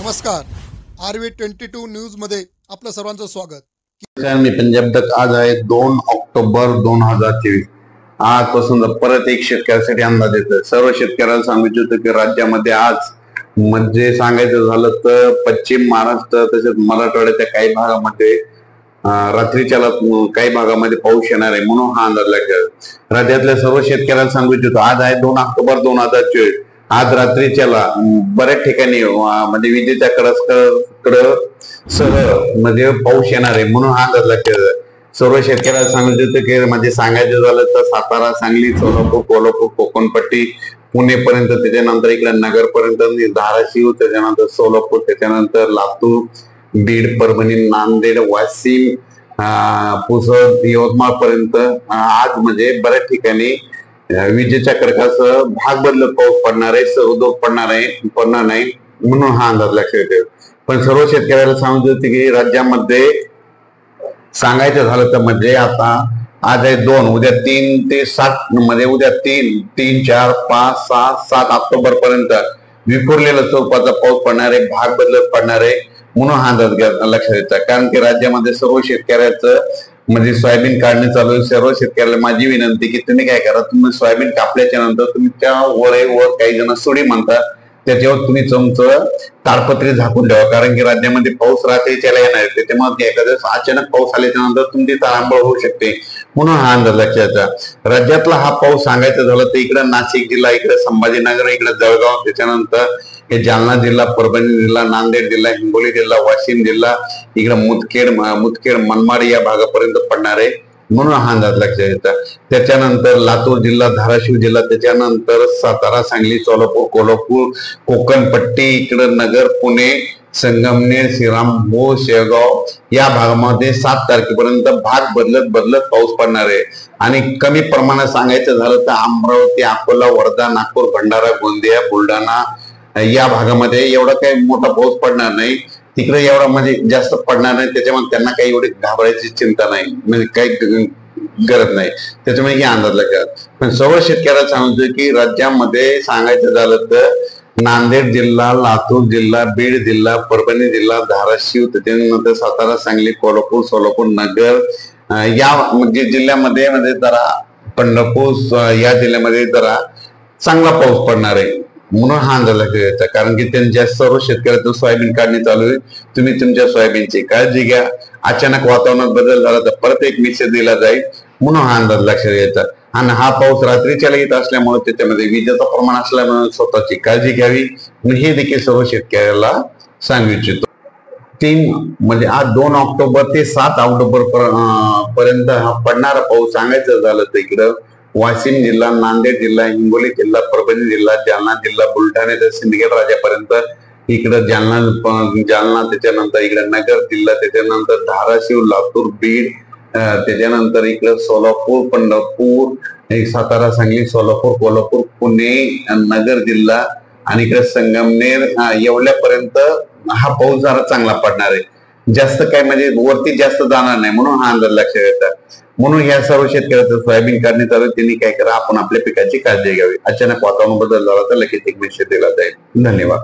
नमस्कार. RV22 न्यूजमध्ये आपलं सर्वांचं स्वागत. मी पंजाब तक आज आहे 2 ऑक्टोबर 2024. आजपासून परत एक शेतकऱ्यासाठी अंदाज येतोय. सर्व शेतकऱ्याला सांगायचं होतं की राज्यामध्ये आज म्हणजे सांगायचं झालं तर पश्चिम महाराष्ट्र तसेच मराठवाड्याच्या काही भागामध्ये रात्रीच्या काही भागामध्ये पाऊस येणार आहे म्हणून हा अंदाज लागला. राज्यातल्या सर्व शेतकऱ्याला सांगायचं होतं आज आहे 2 ऑक्टोबर 2024. आज रात्रीच्याला बऱ्याच ठिकाणी म्हणजे विजेच्या सह म्हणजे पाऊस येणार आहे म्हणून हा अंदाज लागला. सर्व शेतकऱ्याला सांगितलं होतं की म्हणजे सांगायचं झालं तर सातारा, सांगली, सोलापूर, कोल्हापूर, कोकणपट्टी, पुणे पर्यंत, त्याच्यानंतर इकडे नगर पर्यंत, धाराशिव, त्याच्यानंतर सोलापूर, त्याच्यानंतर लातूर, बीड, परभणी, नांदेड, वाशिम, पुसद, यवतमाळ पर्यंत आज म्हणजे बऱ्याच ठिकाणी विजेच्या कडकासह भाग बदलत पाऊस पडणार आहे, सर्वदूर पडणार नाही म्हणून हा अंदाज लक्षात येतो. पण सर्व शेतकऱ्याला सांगत होते की राज्यामध्ये सांगायचं झालं तर म्हणजे आता आज आहे 2, उद्या 3 ते 7 मध्ये, उद्या 3, 4, 5, 6, 7 ऑक्टोबर पर्यंत विखुरलेला स्वरूपाचा पाऊस पडणार आहे, भाग बदलत पडणार आहे म्हणून हा अंदाज लक्षात येतात. कारण की राज्यामध्ये सर्व शेतकऱ्याचं म्हणजे सोयाबीन काढणे चालू आहे. सर्व शेतकऱ्याला माझी विनंती की तुम्ही काय करा, तुम्ही सोयाबीन कापल्याच्या नंतर तुम्ही त्या वरेवर काही जण सुडी म्हणतात त्याच्यावर तुम्ही तुमचं ताडपत्री झाकून ठेवा. कारण की राज्यामध्ये पाऊस रात्रीच्याला येणार आहे, त्याच्यामुळे एखाद्या अचानक पाऊस आल्याच्या नंतर तुमची तारांबळ होऊ शकते म्हणून हा अंदाज लक्षात. राज्यातला हा पाऊस सांगायचं झालं तर इकडे नाशिक जिल्हा, इकडे संभाजीनगर, इकडे जळगाव, त्याच्यानंतर हे जालना जिल्हा, परभणी जिल्हा, नांदेड जिल्हा, हिंगोली जिल्हा, वाशिम जिल्हा, इकडे मुदखेड, मनमाड या भागापर्यंत पडणार आहे म्हणून हा अंदाज लक्षात येतात. त्याच्यानंतर लातूर जिल्हा, धाराशिव जिल्हा, त्याच्यानंतर सातारा, सांगली, सोलापूर, कोल्हापूर, कोकणपट्टी, इकडे नगर, पुणे, संगमनेर, श्रीरामपूर, शेगाव या भागामध्ये 7 तारखेपर्यंत भाग बदलत पाऊस पडणार आहे. आणि कमी प्रमाणात सांगायचं झालं तर अमरावती, अकोला, वर्धा, नागपूर, भंडारा, गोंदिया, बुलढाणा या भागामध्ये एवढा काही मोठा पाऊस पडणार नाही. तिकडे एवढा म्हणजे जास्त पडणार नाही, त्याच्यामुळे त्यांना काही एवढी घाबरायची चिंता नाही, म्हणजे काही गरज नाही, त्याच्यामुळे हे अंदाज लागतात. पण सर्व शेतकऱ्याला सांगतो की राज्यामध्ये सांगायचं झालं तर नांदेड जिल्हा, लातूर जिल्हा, बीड जिल्हा, परभणी जिल्हा, धाराशिव, त्याच्यानंतर सातारा, सांगली, कोल्हापूर, सोलापूर, नगर या म्हणजे जिल्ह्यामध्ये म्हणजे जरा पंढरपूर या जिल्ह्यामध्ये जरा चांगला पाऊस पडणार आहे म्हणून हा अंदाज लागतो. कारण की त्यांच्या सर्व शेतकऱ्याचं सोयाबीन काढणी चालू आहे. तुम्ही तुमच्या सोयाबीनची काळजी घ्या. अचानक वातावरणात बदल झाला तर परत एक मेसेज दिला जाईल म्हणून हा अंदाज लक्षात येतात. आणि हा पाऊस रात्रीच्या येत असल्यामुळे त्याच्यामध्ये विजेचं प्रमाण असल्यामुळे स्वतःची काळजी घ्यावी हे देखील सर्व शेतकऱ्याला सांगू इच्छितो. 3 म्हणजे आज 2 ऑक्टोबर ते 7 ऑक्टोबर पर्यंत हा पडणारा पाऊस सांगायचं झालं तर इकडं वाशिम जिल्हा, नांदेड जिल्हा, हिंगोली जिल्हा, परभणी जिल्हा, जालना जिल्हा, बुलढाणा ते सिंदखेड राजापर्यंत, इकडं जालना, त्याच्यानंतर इकडे नगर जिल्हा, त्याच्यानंतर धाराशिव, लातूर, बीड, त्याच्यानंतर इकडे सोलापूर, पंढरपूर, सातारा, सांगली, सोलापूर, कोल्हापूर, पुणे, नगर जिल्हा आणि इकडे संगमनेर एवढ्यापर्यंत हा पाऊस जरा चांगला पडणार आहे. जास्त काय म्हणजे वरती जास्त जाणार नाही म्हणून हा अंदाज लक्षात येतात. म्हणून या सर्व शेतकऱ्याचं सोयाबीन काढणी चालू, त्यांनी काय करा, आपण आपल्या पिकाची काळजी घ्यावी. अचानक वातावरण बदल झाला तर लगेच एक मेसेज दिला जाईल. धन्यवाद.